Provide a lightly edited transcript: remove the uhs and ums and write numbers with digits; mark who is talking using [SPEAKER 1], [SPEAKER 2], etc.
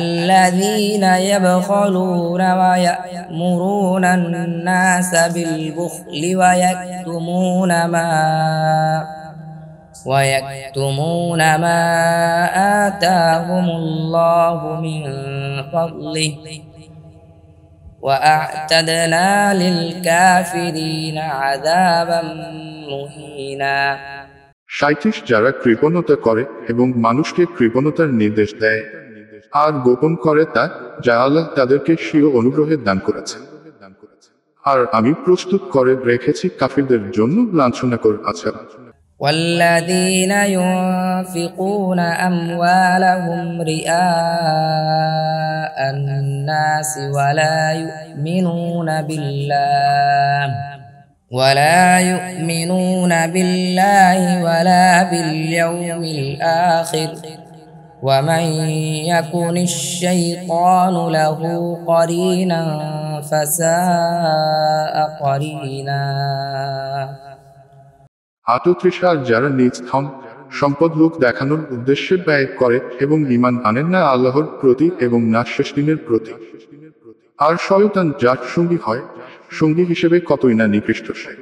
[SPEAKER 1] الذين يبخلون ويأمرون الناس بالبخل ويكتمون ما آتاهم الله من فضله وأعتدنا للكافرين عذابا مهينا।
[SPEAKER 2] 37 যারা কৃপণতা করে এবং মানুষকে কৃপণতার নির্দেশ দেয় আর গোপন করে তা যা আল্লাহ তাদেরকে স্বীয় অনুগ্রহে দান করেছেন, আর আমি প্রস্তুত করে রেখেছি কাফিরদের জন্য লাঞ্ছনাকর আযাব।
[SPEAKER 1] والذين ينفقون أموالهم رئاء الناس ولا يؤمنون بالله ولا باليوم الآخر ومن يكن الشيطان له قرينا فساء قرينا।
[SPEAKER 2] 38 যারা নিজ ধন সম্পদ লোক দেখানোর উদ্দেশ্যে ব্যয় করে এবং ঈমান আনেন না আল্লাহর প্রতি এবং না শেষ দিনের প্রতি, আর শয়তান যার সঙ্গী হয়, সঙ্গী হিসেবে কতই না নিকৃষ্ট সে।